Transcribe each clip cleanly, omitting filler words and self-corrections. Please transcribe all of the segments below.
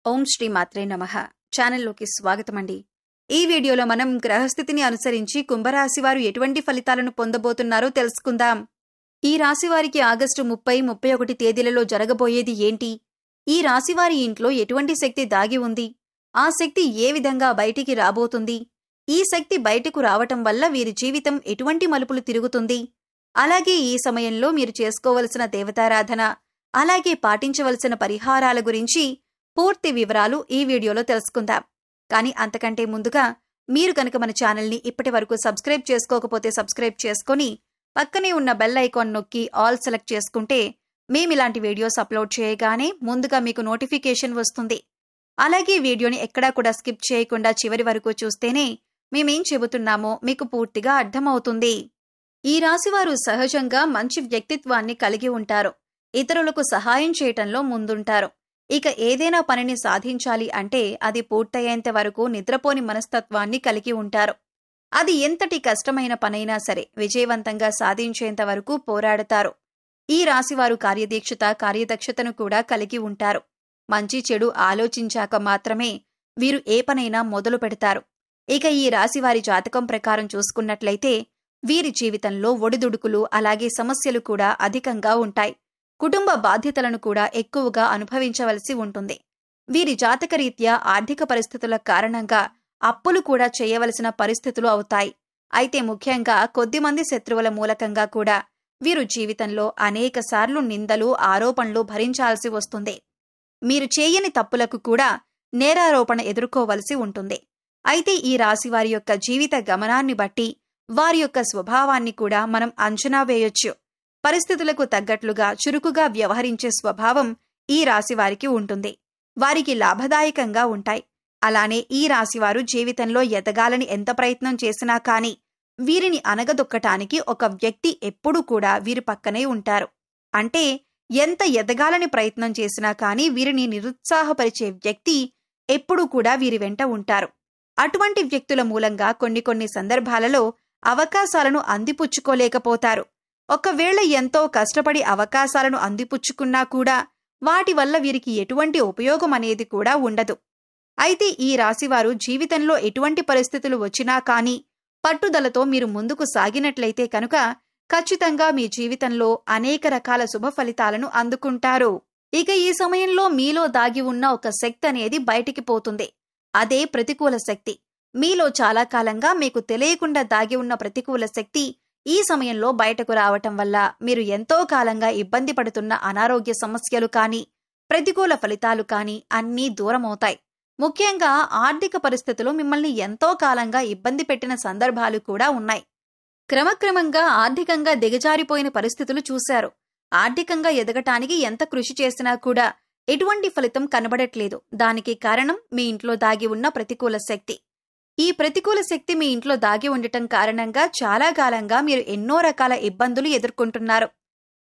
ఓం శ్రీ మాత్రే నమః. ఛానల్లోకి స్వాగతమండి. ఈ వీడియోలో మనం గ్రహస్థితిని అనుసరించి కుంభరాశి వారు ఎటువంటి ఫలితాలను పొందబోతున్నారో తెలుసుకుందాం. ఈ రాశి వారికి ఆగస్టు 30, 31 తేదీలలో జరగబోయేది ఏంటి? ఈ రాశివారి ఇంట్లో ఎటువంటి శక్తి దాగి ఉంది? ఆ శక్తి ఏ విధంగా బయటికి రాబోతుంది? ఈ శక్తి బయటకు రావటం వల్ల వీరి జీవితం ఎటువంటి మలుపులు తిరుగుతుంది? అలాగే ఈ సమయంలో మీరు చేసుకోవలసిన దేవతారాధన, అలాగే పాటించవలసిన పరిహారాల గురించి పూర్తి వివరాలు ఈ వీడియోలో తెలుసుకుందాం. కానీ అంతకంటే ముందుగా మీరు కనుక మన ఛానల్ని ఇప్పటి వరకు సబ్స్క్రైబ్ చేసుకోకపోతే సబ్స్క్రైబ్ చేసుకొని పక్కనే ఉన్న బెల్ ఐకాన్ నొక్కి ఆల్ సెలెక్ట్ చేసుకుంటే మేమిలాంటి వీడియోస్ అప్లోడ్ చేయగానే ముందుగా మీకు నోటిఫికేషన్ వస్తుంది. అలాగే వీడియోని ఎక్కడా కూడా స్కిప్ చేయకుండా చివరి వరకు చూస్తేనే మేమేం చెబుతున్నామో మీకు పూర్తిగా అర్థమవుతుంది. ఈ రాశివారు సహజంగా మంచి వ్యక్తిత్వాన్ని కలిగి ఉంటారు. ఇతరులకు సహాయం చేయటంలో ముందుంటారు. ఇక ఏదైనా పనిని సాధించాలి అంటే అది పూర్తయ్యేంత వరకు నిద్రపోని మనస్తత్వాన్ని కలిగి ఉంటారు. అది ఎంతటి కష్టమైన పనైనా సరే విజయవంతంగా సాధించేంత వరకు పోరాడతారు. ఈ రాశివారు కార్యదక్షతను కూడా కలిగి ఉంటారు. మంచి చెడు ఆలోచించాక మాత్రమే వీరు ఏ పనైనా మొదలు పెడతారు. ఇక ఈ రాశివారి జాతకం ప్రకారం చూసుకున్నట్లయితే వీరి జీవితంలో ఒడిదుడుకులు అలాగే సమస్యలు కూడా అధికంగా ఉంటాయి. కుటుంబ బాధ్యతలను కూడా ఎక్కువగా అనుభవించవలసి ఉంటుంది. వీరి జాతకరీత్యా ఆర్థిక పరిస్థితుల కారణంగా అప్పులు కూడా చేయవలసిన పరిస్థితులు అవుతాయి. అయితే ముఖ్యంగా కొద్దిమంది శత్రువుల మూలకంగా కూడా వీరు జీవితంలో అనేకసార్లు నిందలు, ఆరోపణలు భరించాల్సి వస్తుంది. మీరు చేయని తప్పులకు కూడా నేరారోపణ ఎదుర్కోవలసి ఉంటుంది. అయితే ఈ రాశివారి యొక్క జీవిత గమనాన్ని బట్టి వారి యొక్క స్వభావాన్ని కూడా మనం అంచనా వేయొచ్చు. పరిస్థితులకు తగ్గట్లుగా చురుకుగా వ్యవహరించే స్వభావం ఈ రాశివారికి ఉంటుంది. వారికి లాభదాయకంగా ఉంటాయి. అలానే ఈ రాశివారు జీవితంలో ఎదగాలని ఎంత ప్రయత్నం చేసినా కానీ వీరిని అణగదొక్కటానికి ఒక వ్యక్తి ఎప్పుడూ కూడా వీరి పక్కనే ఉంటారు. అంటే ఎంత ఎదగాలని ప్రయత్నం చేసినా కానీ వీరిని నిరుత్సాహపరిచే వ్యక్తి ఎప్పుడూ కూడా వీరి వెంట ఉంటారు. అటువంటి వ్యక్తుల మూలంగా కొన్ని సందర్భాలలో అవకాశాలను అందిపుచ్చుకోలేకపోతారు. ఒకవేళ ఎంతో కష్టపడి అవకాశాలను అందిపుచ్చుకున్నా కూడా వాటి వల్ల వీరికి ఎటువంటి ఉపయోగం అనేది కూడా ఉండదు. అయితే ఈ రాశివారు జీవితంలో ఎటువంటి పరిస్థితులు వచ్చినా కానీ పట్టుదలతో మీరు ముందుకు సాగినట్లయితే కనుక ఖచ్చితంగా మీ జీవితంలో అనేక రకాల శుభ ఫలితాలను అందుకుంటారు. ఇక ఈ సమయంలో మీలో దాగి ఉన్న ఒక శక్తి అనేది బయటికి పోతుంది. అదే ప్రతికూల శక్తి. మీలో చాలా కాలంగా మీకు తెలియకుండా దాగి ఉన్న ప్రతికూల శక్తి ఈ సమయంలో బయటకు రావటం వల్ల మీరు ఎంతో కాలంగా ఇబ్బంది పడుతున్న అనారోగ్య సమస్యలు కానీ ప్రతికూల ఫలితాలు కానీ అన్నీ దూరమవుతాయి. ముఖ్యంగా ఆర్థిక పరిస్థితులు మిమ్మల్ని ఎంతో కాలంగా ఇబ్బంది పెట్టిన సందర్భాలు కూడా ఉన్నాయి. క్రమక్రమంగా ఆర్థికంగా దిగజారిపోయిన పరిస్థితులు చూశారు. ఆర్థికంగా ఎదగటానికి ఎంత కృషి చేసినా కూడా ఎటువంటి ఫలితం కనబడట్లేదు. దానికి కారణం మీ ఇంట్లో దాగి ఉన్న ప్రతికూల శక్తి. ఈ ప్రతికూల శక్తి మీ ఇంట్లో దాగి ఉండటం కారణంగా చాలా కాలంగా మీరు ఎన్నో రకాల ఇబ్బందులు ఎదుర్కొంటున్నారు.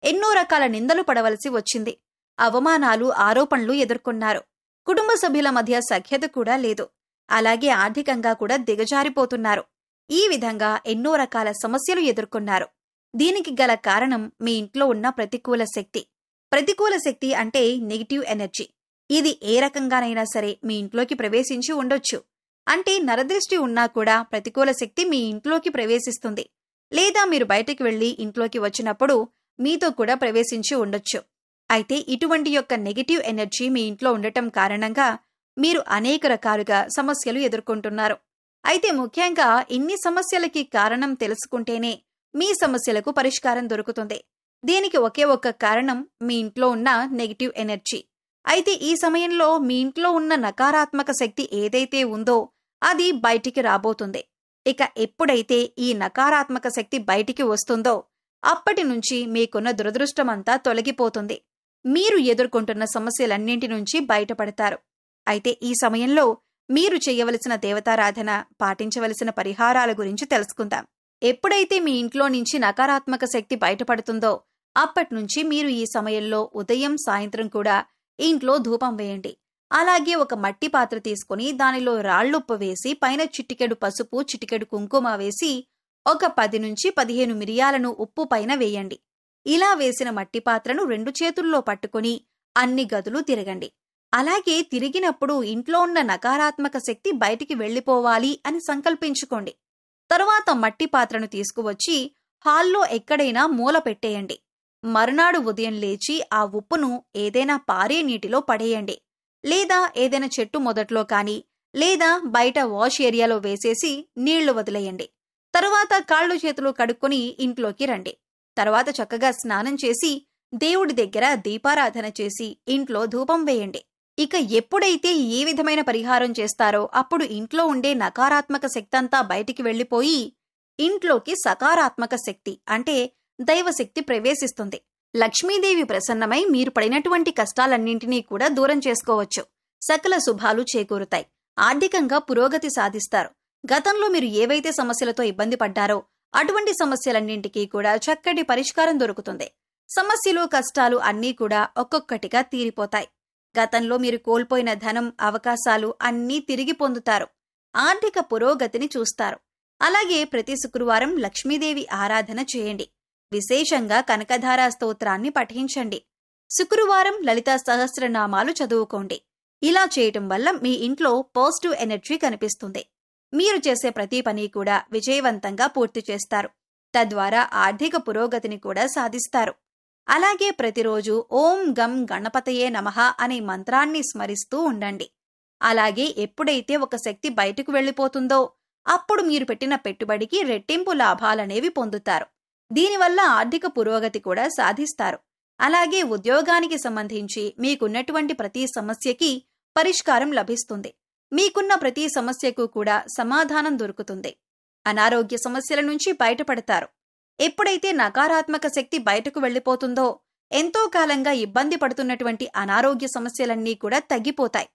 ఎన్నో రకాల నిందలు పడవలసి వచ్చింది. అవమానాలు, ఆరోపణలు ఎదుర్కొన్నారు. కుటుంబ సభ్యుల మధ్య సఖ్యత కూడా లేదు. అలాగే ఆర్థికంగా కూడా దిగజారిపోతున్నారు. ఈ విధంగా ఎన్నో రకాల సమస్యలు ఎదుర్కొన్నారు. దీనికి గల కారణం మీ ఇంట్లో ఉన్న ప్రతికూల శక్తి. ప్రతికూల శక్తి అంటే నెగిటివ్ ఎనర్జీ. ఇది ఏ రకంగానైనా సరే మీ ఇంట్లోకి ప్రవేశించి ఉండొచ్చు. అంటే నరదృష్టి ఉన్నా కూడా ప్రతికూల శక్తి మీ ఇంట్లోకి ప్రవేశిస్తుంది. లేదా మీరు బయటికి వెళ్లి ఇంట్లోకి వచ్చినప్పుడు మీతో కూడా ప్రవేశించి ఉండొచ్చు. అయితే ఇటువంటి యొక్క నెగిటివ్ ఎనర్జీ మీ ఇంట్లో ఉండటం కారణంగా మీరు అనేక రకాలుగా సమస్యలు ఎదుర్కొంటున్నారు. అయితే ముఖ్యంగా ఇన్ని సమస్యలకి కారణం తెలుసుకుంటేనే మీ సమస్యలకు పరిష్కారం దొరుకుతుంది. దీనికి ఒకే ఒక్క కారణం మీ ఇంట్లో ఉన్న నెగిటివ్ ఎనర్జీ. అయితే ఈ సమయంలో మీ ఇంట్లో ఉన్న నకారాత్మక శక్తి ఏదైతే ఉందో అది బయటికి రాబోతుంది. ఇక ఎప్పుడైతే ఈ నకారాత్మక శక్తి బయటికి వస్తుందో అప్పటి నుంచి మీకున్న దురదృష్టమంతా తొలగిపోతుంది. మీరు ఎదుర్కొంటున్న సమస్యలన్నింటి నుంచి బయటపడతారు. అయితే ఈ సమయంలో మీరు చేయవలసిన దేవతారాధన, పాటించవలసిన పరిహారాల గురించి తెలుసుకుందాం. ఎప్పుడైతే మీ ఇంట్లో నుంచి నకారాత్మక శక్తి బయటపడుతుందో అప్పట్నుంచి మీరు ఈ సమయంలో ఉదయం, సాయంత్రం కూడా ఇంట్లో ధూపం వేయండి. అలాగే ఒక మట్టి పాత్ర తీసుకుని దానిలో రాళ్లుప్పు వేసి పైన చిటికెడు పసుపు, చిటికెడు కుంకుమ వేసి ఒక 10 నుంచి 15 మిరియాలను ఉప్పు పైన వేయండి. ఇలా వేసిన మట్టి పాత్రను 2 చేతుల్లో పట్టుకుని అన్ని గదులు తిరగండి. అలాగే తిరిగినప్పుడు ఇంట్లో ఉన్న నకారాత్మక శక్తి బయటికి వెళ్ళిపోవాలి అని సంకల్పించుకోండి. తరువాత మట్టి పాత్రను తీసుకువచ్చి హాల్లో ఎక్కడైనా మూల పెట్టేయండి. మరునాడు ఉదయం లేచి ఆ ఉప్పును ఏదైనా పారే నీటిలో పడేయండి. లేదా ఏదైనా చెట్టు మొదట్లో కానీ లేదా బయట వాష్ ఏరియాలో వేసేసి నీళ్లు వదిలేయండి. తరువాత కాళ్ళు చేతులు కడుక్కొని ఇంట్లోకి రండి. తర్వాత చక్కగా స్నానం చేసి దేవుడి దగ్గర దీపారాధన చేసి ఇంట్లో ధూపం వేయండి. ఇక ఎప్పుడైతే ఏ విధమైన పరిహారం చేస్తారో అప్పుడు ఇంట్లో ఉండే నకారాత్మక శక్తంతా బయటికి వెళ్లిపోయి ఇంట్లోకి సకారాత్మక శక్తి అంటే దైవశక్తి ప్రవేశిస్తుంది. లక్ష్మీదేవి ప్రసన్నమై మీరు పడినటువంటి కష్టాలన్నింటినీ కూడా దూరం చేసుకోవచ్చు. సకల శుభాలు చేకూరుతాయి. ఆర్థికంగా పురోగతి సాధిస్తారు. గతంలో మీరు ఏవైతే సమస్యలతో ఇబ్బంది పడ్డారో అటువంటి సమస్యలన్నింటికీ కూడా చక్కటి పరిష్కారం దొరుకుతుంది. సమస్యలు కష్టాలు అన్నీ కూడా ఒక్కొక్కటిగా తీరిపోతాయి. గతంలో మీరు కోల్పోయిన ధనం అవకాశాలు అన్నీ తిరిగి పొందుతారు. ఆర్థిక పురోగతిని చూస్తారు. అలాగే ప్రతి శుక్రవారం లక్ష్మీదేవి ఆరాధన చేయండి. విశేషంగా కనకధారా స్తోత్రాన్ని పఠించండి. శుక్రవారం లలితా సహస్రనామాలు చదువుకోండి. ఇలా చేయటం వల్ల మీ ఇంట్లో పాజిటివ్ ఎనర్జీ కనిపిస్తుంది. మీరు చేసే ప్రతి పని కూడా విజయవంతంగా పూర్తి చేస్తారు. తద్వారా ఆర్థిక పురోగతిని కూడా సాధిస్తారు. అలాగే ప్రతిరోజు ఓం గం గణపతయే నమః అనే మంత్రాన్ని స్మరిస్తూ ఉండండి. అలాగే ఎప్పుడైతే ఒక శక్తి బయటకు వెళ్లిపోతుందో అప్పుడు మీరు పెట్టిన పెట్టుబడికి రెట్టింపు లాభాలనేవి పొందుతారు. దీనివల్ల ఆర్థిక పురోగతి కూడా సాధిస్తారు. అలాగే ఉద్యోగానికి సంబంధించి మీకున్నటువంటి ప్రతి సమస్యకి పరిష్కారం లభిస్తుంది. మీకున్న ప్రతి సమస్యకు కూడా సమాధానం దొరుకుతుంది. అనారోగ్య సమస్యల నుంచి బయటపడతారు. ఎప్పుడైతే నకారాత్మక శక్తి బయటకు వెళ్లిపోతుందో ఎంతో కాలంగా ఇబ్బంది పడుతున్నటువంటి అనారోగ్య సమస్యలన్నీ కూడా తగ్గిపోతాయి.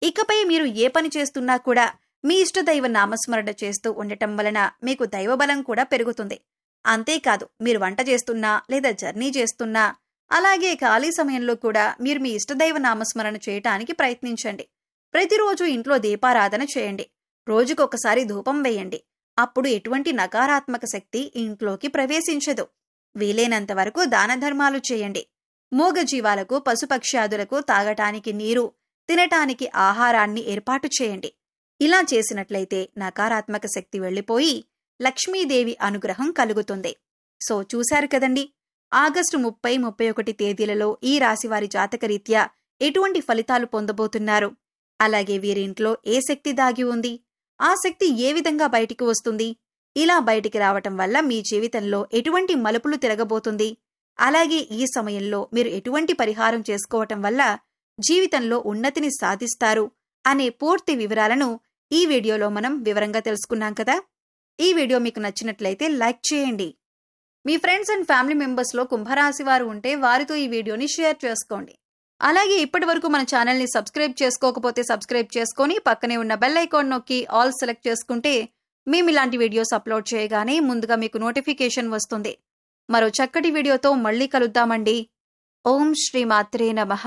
ఇకపై మీరు ఏ పని చేస్తున్నా కూడా మీ ఇష్టదైవ నామస్మరణ చేస్తూ ఉండటం వలన మీకు దైవబలం కూడా పెరుగుతుంది. అంతేకాదు మీరు వంట చేస్తున్నా లేదా జర్నీ చేస్తున్నా అలాగే ఖాళీ సమయంలో కూడా మీరు మీ ఇష్టదైవ నామస్మరణ చేయటానికి ప్రయత్నించండి. ప్రతిరోజు ఇంట్లో దీపారాధన చేయండి. రోజుకొకసారి ధూపం వేయండి. అప్పుడు ఎటువంటి నకారాత్మక శక్తి ఇంట్లోకి ప్రవేశించదు. వీలైనంత వరకు దాన ధర్మాలు చేయండి. మూగజీవాలకు పశుపక్ష్యాదులకు తాగటానికి నీరు, తినటానికి ఆహారాన్ని ఏర్పాటు చేయండి. ఇలా చేసినట్లయితే నకారాత్మక శక్తి వెళ్లిపోయి లక్ష్మీదేవి అనుగ్రహం కలుగుతుంది. సో చూశారు కదండి, ఆగస్టు 30, 31 తేదీలలో ఈ రాశివారి జాతకరీత్యా ఎటువంటి ఫలితాలు పొందబోతున్నారు, అలాగే వీరింట్లో ఏ శక్తి దాగి ఉంది, ఆ శక్తి ఏ విధంగా బయటికి వస్తుంది, ఇలా బయటికి రావటం వల్ల మీ జీవితంలో ఎటువంటి మలుపులు తిరగబోతుంది, అలాగే ఈ సమయంలో మీరు ఎటువంటి పరిహారం చేసుకోవటం వల్ల జీవితంలో ఉన్నతిని సాధిస్తారు అనే పూర్తి వివరాలను ఈ వీడియోలో మనం వివరంగా తెలుసుకున్నాం కదా. ఈ వీడియో మీకు నచ్చినట్లయితే లైక్ చేయండి. మీ ఫ్రెండ్స్ అండ్ ఫ్యామిలీ మెంబర్స్లో కుంభరాశి వారు ఉంటే వారితో ఈ వీడియోని షేర్ చేసుకోండి. అలాగే ఇప్పటి వరకు మన ఛానల్ని సబ్స్క్రైబ్ చేసుకోకపోతే సబ్స్క్రైబ్ చేసుకొని పక్కనే ఉన్న బెల్ ఐకాన్ నొక్కి ఆల్ సెలెక్ట్ చేసుకుంటే మేము ఇలాంటి వీడియోస్ అప్లోడ్ చేయగానే ముందుగా మీకు నోటిఫికేషన్ వస్తుంది. మరో చక్కటి వీడియోతో మళ్ళీ కలుద్దామండి. ఓం శ్రీ మాత్రే నమః.